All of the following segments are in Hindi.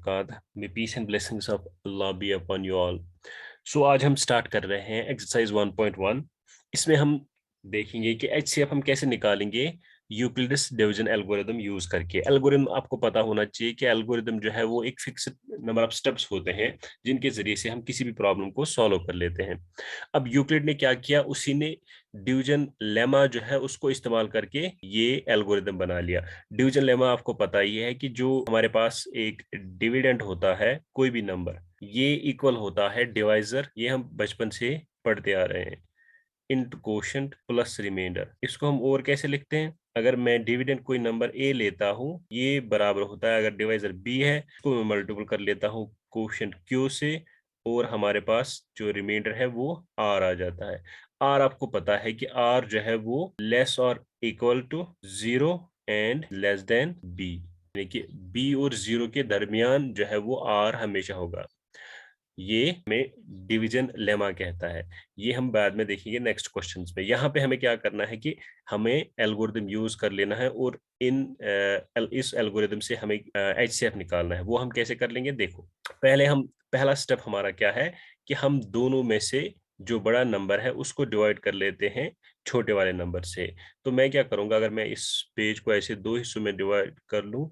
वबरकातुहू। May peace and blessings of Allah be upon you all. So आज हम स्टार्ट कर रहे हैं एक्सरसाइज 1.1। इसमें हम देखेंगे कि एचसीएफ हम कैसे निकालेंगे यूक्लिड्स डिवीजन एल्गोरिदम यूज करके। एल्गोरिदम आपको पता होना चाहिए कि एल्गोरिदम जो है वो एक फिक्स नंबर ऑफ स्टेप्स होते हैं जिनके जरिए से हम किसी भी प्रॉब्लम को सॉल्व कर लेते हैं। अब यूक्लिड ने क्या किया, उसी ने डिवीजन लेमा जो है उसको इस्तेमाल करके ये एल्गोरिदम बना लिया। डिवीजन लेमा आपको पता ही है कि जो हमारे पास एक डिविडेंड होता है कोई भी नंबर, ये इक्वल होता है डिवाइजर, ये हम बचपन से पढ़ते आ रहे हैं, इंटू कोशेंट प्लस रिमाइंडर। इसको हम और कैसे लिखते हैं, अगर मैं डिविडेंड कोई नंबर ए लेता हूँ ये बराबर होता है, अगर डिवाइजर बी है इसको मैं मल्टीपल कर लेता हूँ कोशेंट क्यू से, और हमारे पास जो रिमाइंडर है वो आर आ जाता है। आर आपको पता है कि आर जो है वो लेस और equal to 0 and less than B, यानी कि बी और 0 के दरमियान जो है वो आर हमेशा होगा। ये हमें डिवीजन लेमा कहता है। ये हम बाद में देखेंगे नेक्स्ट क्वेश्चंस में। यहाँ पे हमें क्या करना है कि हमें एल्गोरिदम यूज कर लेना है और इस एल्गोरिदम से हमें एचसीएफ निकालना है। वो हम कैसे कर लेंगे, देखो पहला स्टेप हमारा क्या है कि हम दोनों में से जो बड़ा नंबर है उसको डिवाइड कर लेते हैं छोटे वाले नंबर से। तो मैं क्या करूंगा, अगर मैं इस पेज को ऐसे दो हिस्सों में डिवाइड कर लूं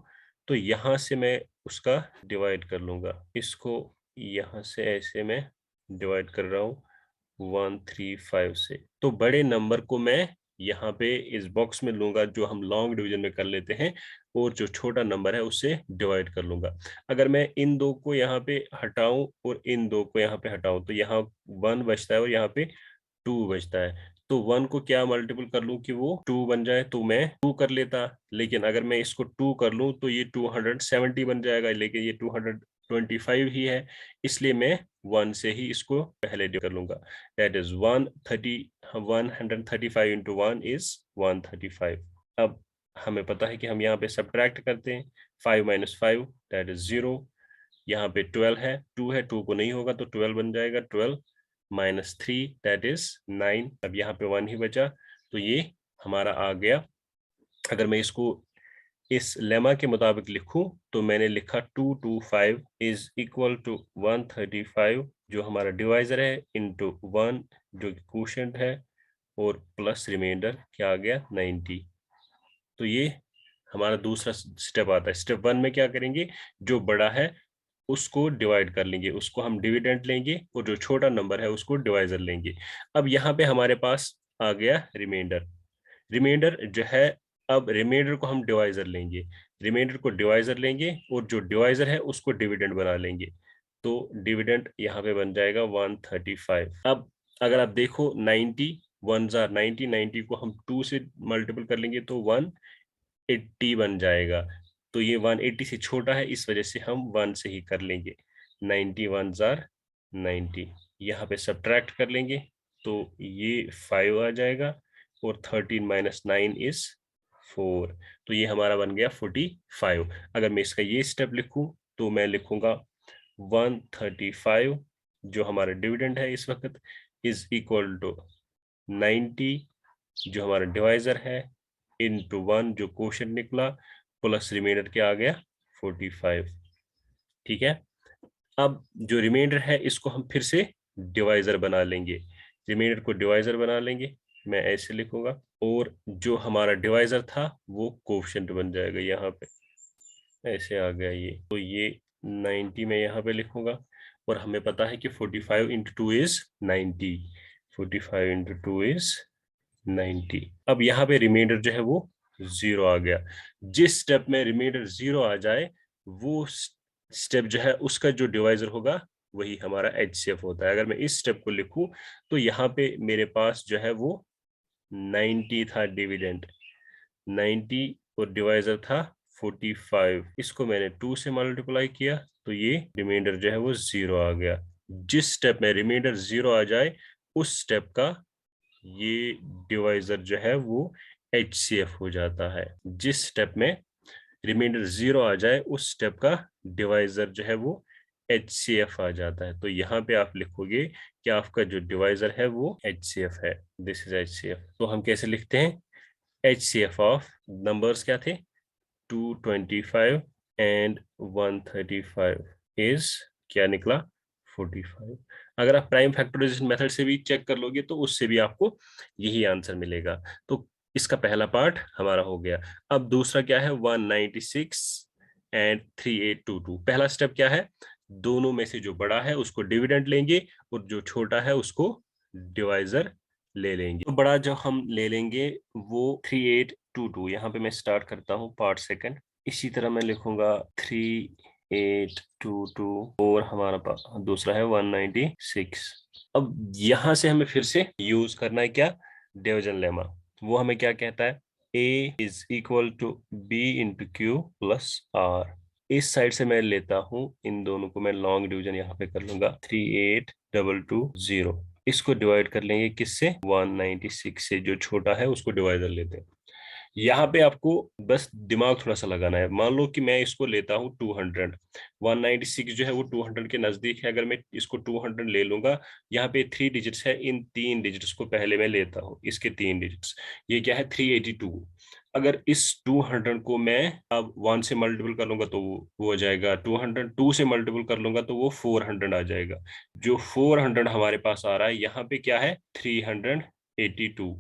तो यहाँ से मैं उसका डिवाइड कर लूंगा, इसको यहाँ से ऐसे मैं डिवाइड कर रहा हूँ 135 से। तो बड़े नंबर को मैं यहाँ पे इस बॉक्स में लूंगा जो हम लॉन्ग डिवीजन में कर लेते हैं, और जो छोटा नंबर है उससे डिवाइड कर लूंगा। अगर मैं इन दो को यहाँ पे हटाऊं और इन दो को यहाँ पे हटाऊं तो यहाँ 1 बचता है और यहाँ पे 2 बचता है। तो 1 को क्या मल्टीपल कर लूं कि वो 2 बन जाए, तो मैं 2 कर लेता, लेकिन अगर मैं इसको 2 कर लूं तो ये 270 बन जाएगा, लेकिन ये 225 ही है, इसलिए मैं 1 से ही इसको पहले डिवाइड कर लूंगा। That is 135 into 1 is 135। अब हमें पता है कि हम यहाँ पे सब्ट्रैक्ट करते हैं, 5 माइनस 5 दैट इज 0। यहाँ पे 12 है, 2 है, 2 को नहीं होगा तो 12 बन जाएगा, 12 माइनस 3 दैट इज 9। अब यहाँ पे 1 ही बचा, तो ये हमारा आ गया। अगर मैं इसको इस लेमा के मुताबिक लिखूं तो मैंने लिखा 225 इज इक्वल टू 135 जो हमारा डिवाइजर है इंटू 1 जो कि कोशेंट है, और प्लस रिमाइंडर क्या आ गया 90। तो ये हमारा दूसरा स्टेप आता है। स्टेप 1 में क्या करेंगे, जो बड़ा है उसको डिवाइड कर लेंगे, उसको हम डिविडेंड लेंगे, और जो छोटा नंबर है उसको डिवाइजर लेंगे। अब यहाँ पे हमारे पास आ गया रिमाइंडर। रिमाइंडर जो है, अब रिमाइंडर को हम डिवाइजर लेंगे, रिमाइंडर को डिवाइजर लेंगे और जो डिवाइजर है उसको डिविडेंड बना लेंगे। तो डिविडेंड यहाँ पे बन जाएगा 135। अब अगर आप देखो 90 1 जार 90, 90 को हम 2 से मल्टीपल कर लेंगे तो 180 बन जाएगा। तो ये 180 से छोटा है, इस वजह से हम 1 से ही कर लेंगे। 90 1 जार 90, यहाँ पे सब्ट्रैक्ट कर लेंगे तो ये 5 आ जाएगा, और 13 माइनस 9 इज 4। तो ये हमारा बन गया 45। अगर मैं इसका ये स्टेप लिखूं तो मैं लिखूंगा 135 जो हमारा डिविडेंड है इस वक्त इज इक्वल टू 90 जो हमारा डिवाइजर है इंटू 1 जो क्वोशंट निकला, प्लस रिमाइंडर क्या आ गया 45। ठीक है, अब जो रिमाइंडर है इसको हम फिर से डिवाइजर बना लेंगे, रिमाइंडर को डिवाइजर बना लेंगे, मैं ऐसे लिखूंगा, और जो हमारा डिवाइजर था वो कोफिशिएंट बन जाएगा, यहाँ पे ऐसे आ गया ये। तो ये 90 में यहाँ पे लिखूंगा, और हमें पता है कि 45 इंटू 2 इज 90, 45 इंटू 2 इज 90। अब यहाँ पे रिमाइंडर जो है वो 0 आ गया। जिस स्टेप में रिमाइंडर 0 आ जाए वो स्टेप जो है उसका जो डिवाइजर होगा वही हमारा एचसीएफ होता है। अगर मैं इस स्टेप को लिखूं तो यहाँ पे मेरे पास जो है वो 90 था डिविडेंड, 90 और डिवाइजर था 45। इसको मैंने 2 से मल्टीप्लाई किया तो ये रिमाइंडर जो है वो 0 आ गया। जिस स्टेप में रिमाइंडर 0 आ जाए उस स्टेप का ये डिवाइजर जो है वो एचसीएफ हो जाता है। जिस स्टेप में रिमाइंडर 0 आ जाए उस स्टेप का डिवाइजर जो है वो एचसीएफ आ जाता है। तो यहाँ पे आप लिखोगे कि आपका जो डिवाइजर है वो एचसीएफ है, दिस इज एचसीएफ। तो हम कैसे लिखते हैं, एचसीएफ ऑफ नंबर्स क्या थे 225 एंड 135 इज क्या निकला 45। अगर आप प्राइम फैक्टराइजेशन मेथड से भी चेक कर लोगे तो उससे भी आपको यही आंसर मिलेगा। तो इसका पहला पार्ट हमारा हो गया। अब दूसरा क्या है 196 एंड 3822। पहला स्टेप क्या है, दोनों में से जो बड़ा है उसको डिविडेंड लेंगे और जो छोटा है उसको डिवाइजर ले लेंगे। तो बड़ा जो हम ले लेंगे वो 3822। यहाँ पे मैं स्टार्ट करता हूँ पार्ट सेकंड। इसी तरह मैं लिखूंगा 3822 और हमारा दूसरा है 196। अब यहां से हमें फिर से यूज करना है क्या, डिवीजन लेमा। वो हमें क्या कहता है, A is equal to B into Q plus R. इस साइड से मैं लेता हूं इन दोनों को, मैं लॉन्ग डिवीजन यहाँ पे कर लूंगा 38220। इसको डिवाइड कर लेंगे किससे, 196 से। जो छोटा है उसको डिवाइडर लेते हैं। यहाँ पे आपको बस दिमाग थोड़ा सा लगाना है। मान लो कि मैं इसको लेता हूँ 200, 196 जो है वो 200 के नजदीक है। अगर मैं इसको 200 ले लूंगा, यहाँ पे 3 डिजिट्स है, इन 3 डिजिट्स को पहले मैं लेता हूँ, इसके 3 डिजिट्स। ये क्या है 382। अगर इस 200 को मैं अब 1 से मल्टीपल कर लूंगा तो वो हो जाएगा 200, 2 से मल्टीपल कर लूंगा तो वो 400 आ जाएगा। जो 400 हमारे पास आ रहा है यहाँ पे क्या है 382।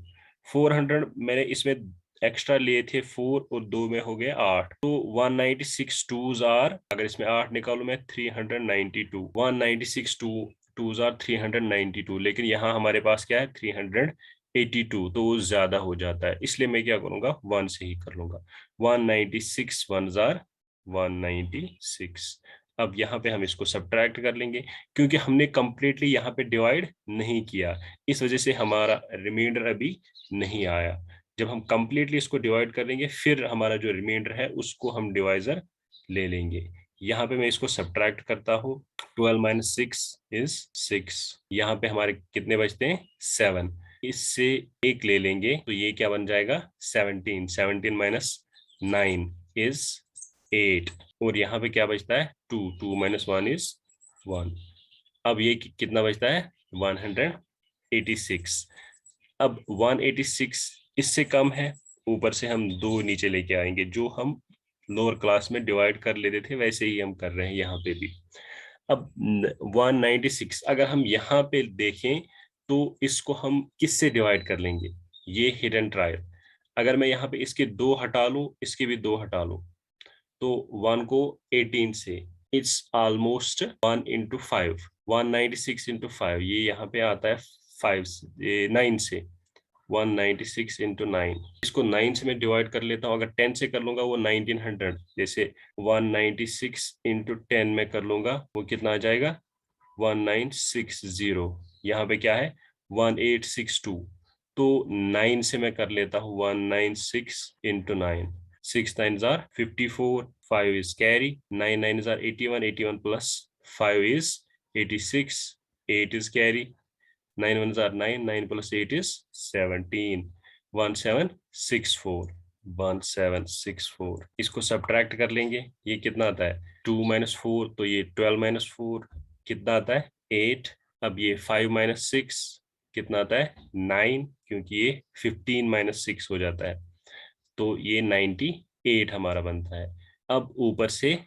400 मैंने इसमें एक्स्ट्रा लिए थे 4 और 2 में हो गए 8, तो 196 टूज आर, अगर इसमें 8 निकालू मैं 392। 196 टूज आर 392, लेकिन यहाँ हमारे पास क्या है 382, तो वो ज्यादा हो जाता है, इसलिए मैं क्या करूंगा 1 से ही कर लूंगा। 196 वन जार 196। अब यहाँ पे हम इसको सब्ट्रैक्ट कर लेंगे, क्योंकि हमने कंप्लीटली यहाँ पे डिवाइड नहीं किया, इस वजह से हमारा रिमाइंडर अभी नहीं आया। जब हम कंप्लीटली इसको डिवाइड कर लेंगे फिर हमारा जो रिमाइंडर है उसको हम डिवाइजर ले लेंगे। यहाँ पे मैं इसको सब्ट्रैक्ट करता हूँ, 12 माइनस 6 इज 6। यहाँ पे हमारे कितने बचते हैं 7। इससे एक ले लेंगे तो ये क्या बन जाएगा 17। 17 माइनस 9 इज 8। और यहाँ पे क्या बचता है 2। 2 माइनस 1 इज 1। अब ये कितना बचता है 186। अब 186 इससे कम है, ऊपर से हम 2 नीचे लेके आएंगे, जो हम लोअर क्लास में डिवाइड कर लेते थे वैसे ही हम कर रहे हैं यहाँ पे भी। अब 196 अगर हम यहाँ पे देखें तो इसको हम किससे डिवाइड कर लेंगे, ये हिडन ट्रायल। अगर मैं यहाँ पे इसके 2 हटा लूं, इसके भी 2 हटा लूं, तो 1 को 18 से, इट्स ऑलमोस्ट 1 इंटू 5। 196 इंटू 5 ये यहाँ पे आता है 9 से। 196 इंटू 9, इसको 9 से मैं डिवाइड कर लेता हूँ। अगर 10 से कर लूंगा वो 1900। जैसे 196 इंटू 10 में कर लूंगा वो कितना आ जाएगा 1960। यहाँ पे क्या है 1862। तो 9 से मैं कर लेता हूँ 196 into 9। 6 9s are 54, 5 is carry, 9 9s are 81, 81 plus 5 is 86, 8 is carry, 9 ones are 9, 9 plus 8 is 17, 1764, 1764। इसको सब्ट्रैक्ट कर लेंगे, ये कितना आता है 2 माइनस 4, तो ये 12 माइनस 4 कितना आता है 8। अब ये 5 माइनस 6 कितना आता है 9, क्योंकि ये 15 माइनस 6 हो जाता है, तो ये 98 हमारा बनता है। अब ऊपर से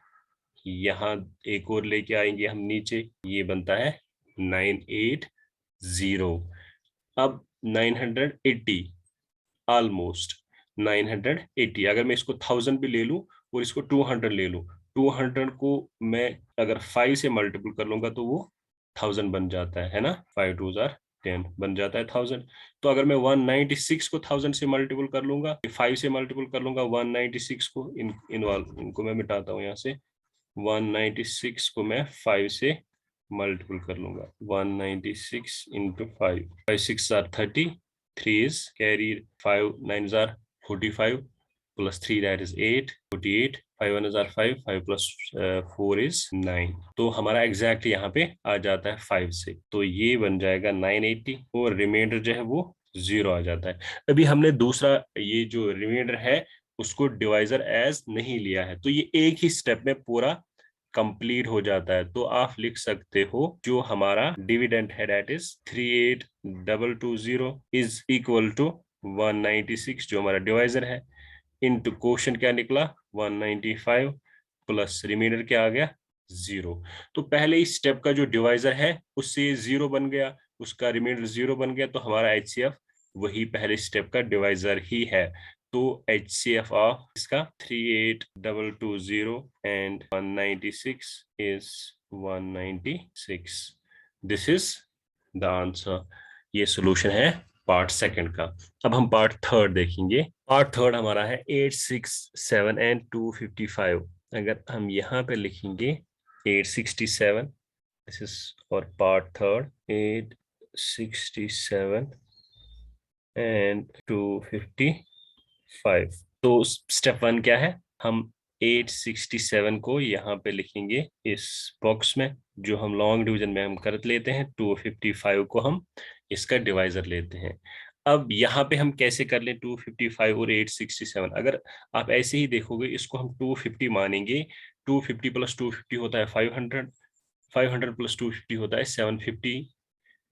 यहाँ एक और लेके आएंगे हम नीचे, ये बनता है 980। अब 980 ऑलमोस्ट 980, अगर मैं इसको 1000 भी ले लूं और इसको 200 ले लूं, 200 को मैं अगर 5 से मल्टीपल कर लूंगा तो वो 1000 बन जाता है ना, 5 2 जार 10 बन जाता है 1000। तो अगर मैं 196 को 1000 से मल्टीपल कर लूंगा, 5 से मल्टीपल कर लूंगा 196 को, इनको मैं मिटाता हूँ यहाँ से। 196 को मैं 5 से मल्टीपल कर लूंगा, 196 into 5, 5 6 are 30, 3 is carry, 5 9s are 45 plus 3 that is 8, 48, 5 1s are 5, 5 plus 4 is 9। तो हमारा एग्जैक्ट यहाँ पे आ जाता है 5 से, तो ये बन जाएगा 980 और रिमाइंडर जो है वो 0 आ जाता है। अभी हमने दूसरा ये जो रिमाइंडर है उसको डिवाइजर एज नहीं लिया है, तो ये एक ही स्टेप में पूरा कंप्लीट हो जाता है। तो आप लिख सकते हो जो हमारा डिविडेंड है that is 38220 is equal to 196 जो हमारा डिवाइजर है, इनटू क्वोशंट क्या निकला 195 प्लस रिमाइंडर क्या आ गया 0। तो पहले ही स्टेप का जो डिवाइजर है उससे 0 बन गया, उसका रिमाइंडर 0 बन गया, तो हमारा HCF वही पहले स्टेप का डिवाइजर ही है। तो HCF ऑफ इसका 38,220 and 196 is 196। This is the answer. ये सोल्यूशन है पार्ट सेकंड का। अब हम पार्ट थर्ड देखेंगे। पार्ट थर्ड हमारा है 867 एंड 255। अगर हम यहाँ पे लिखेंगे 867, this is for part third, 867 and 255। तो स्टेप वन क्या है, हम 867 को यहाँ पे लिखेंगे इस बॉक्स में, जो हम लॉन्ग डिवीजन में हम कर लेते हैं। 255 को हम इसका डिवाइजर लेते हैं। अब यहाँ पे हम कैसे कर लें 255 और 867? अगर आप ऐसे ही देखोगे, इसको हम 250 मानेंगे। 250 प्लस 250 होता है 500, 500 प्लस 250 होता है 750।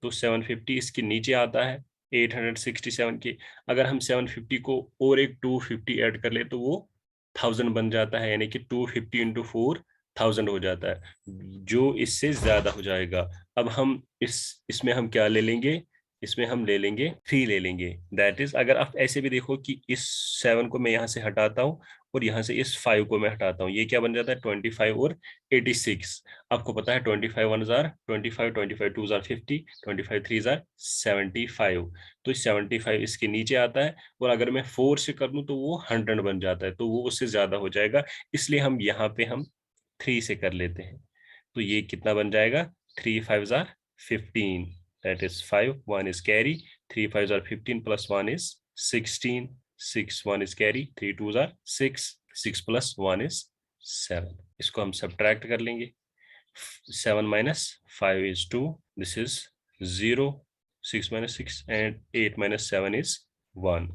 तो 750 इसके नीचे आता है 867 के। अगर हम 750 को और एक 250 ऐड कर ले तो वो 1000 बन जाता है, यानी कि 250 इंटू 4000 हो जाता है, जो इससे ज्यादा हो जाएगा। अब हम इसमें हम क्या ले लेंगे, इसमें हम ले लेंगे 3 ले लेंगे। दैट इज, अगर आप ऐसे भी देखो कि इस 7 को मैं यहाँ से हटाता हूँ और यहाँ से इस 5 को मैं हटाता हूँ, ये क्या बन जाता है 25 और 86। आपको पता है 25 1 जार 25, 25 2 जार 50, 25 3 जार 75। तो 75 इसके नीचे आता है, और अगर मैं 4 से कर लूं तो वो 100 बन जाता है, तो वो उससे ज्यादा हो जाएगा। इसलिए हम यहाँ पे हम 3 से कर लेते हैं। तो ये कितना बन जाएगा, 3 5 jar 15, that is 5, 1 is carry, 3 5 jar 15 plus 1 is 16, 6 1 is carry, 3 2 jar 6, 6 plus 1 is 7। इसको हम सब्ट्रैक्ट कर लेंगे। 7 minus 5 is 2. This is 0. 6 minus 6 and 8 minus 7 is 1.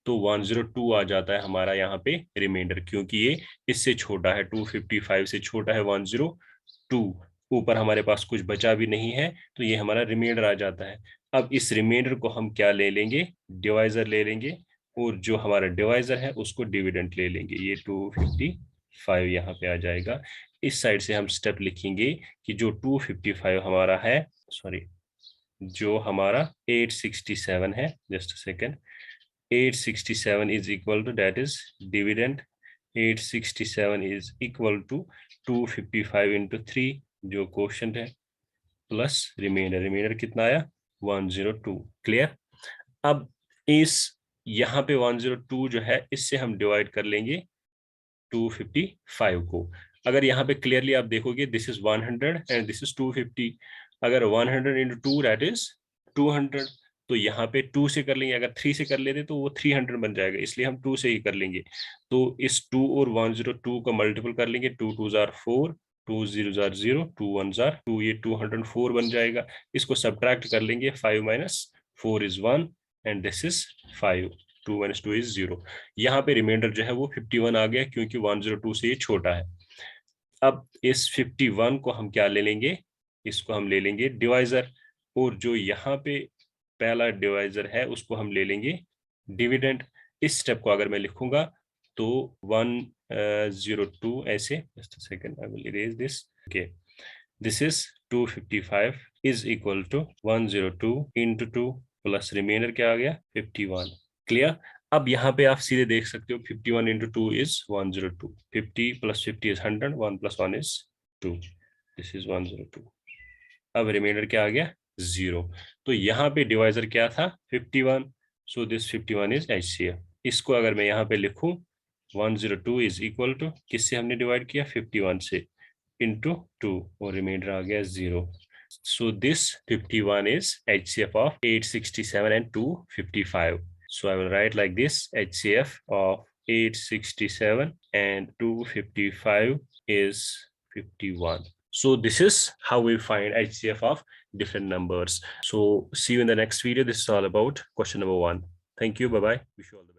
तो 102 आ जाता है हमारा यहाँ पे रिमाइंडर, क्योंकि ये इससे छोटा है, 255 से छोटा है 102। ऊपर हमारे पास कुछ बचा भी नहीं है, तो ये हमारा रिमाइंडर आ जाता है। अब इस रिमाइंडर को हम क्या ले लेंगे, डिवाइजर ले लेंगे, और जो हमारा डिवाइजर है उसको डिविडेंड ले लेंगे। ये 255 यहाँ पे आ जाएगा। इस साइड से हम स्टेप लिखेंगे कि जो 255 हमारा है, सॉरी, जो हमारा 867 है, just second, 867 is equal to, that is dividend, 867 is equal to 255 into 3 जो क्वेश्चन है, प्लस रिमाइंडर, रिमाइंडर कितना आया 102। क्लियर। अब इस यहाँ पे 102 जो है, इससे हम डिवाइड कर लेंगे 255 को। अगर यहाँ पे क्लियरली आप देखोगे, this is 100 and this is 250। अगर 100 इंटू 2 दैट इज 200, तो यहाँ पे 2 से कर लेंगे। अगर 3 से कर लेते तो वो 300 बन जाएगा, इसलिए हम 2 से ही कर लेंगे। तो इस 2 और 102 को मल्टीपल कर लेंगे, 2 2 जार 4, 2 0 जार 0, 2 1 जार 2, ये 204 बन जाएगा। इसको सब्ट्रैक्ट कर लेंगे, 5 minus 4 is 1 and this is 5, 2 minus 2 is 0। यहाँ पे रिमाइंडर जो है वो 51 आ गया, क्योंकि 102 से ये छोटा है। अब इस 51 को हम क्या ले लेंगे, इसको हम ले लेंगे डिवाइजर, और जो यहाँ पे पहला डिवाइजर है उसको हम ले लेंगे डिविडेंड। इस स्टेप को अगर मैं लिखूंगा तो 102 ऐसे, just second I will erase this, okay, this is 255 is equal to 102 into 2 plus remainder क्या आ गया 51। क्लियर। अब यहाँ पे आप सीधे देख सकते हो 51 into 2 is 102, 50 plus 50 is 100, 1 plus 1 is 2, this is 102। अब रिमाइंडर क्या आ गया 0। तो यहाँ पे डिवाइजर क्या था 51, सो दिस 51 इज HCF। इसको अगर मैं यहाँ पे लिखूं 102 इज इक्वल टू, किससे हमने डिवाइड किया 51 से, इंटू 2, और रिमाइंडर आ गया 0। So this 51 is HCF of 867 and 255. So I will write like this: HCF of 867 and 255 is 51. So this is how we find HCF of different numbers. So see you in the next video. This is all about question number 1. Thank you. Bye bye. Wish you all the best.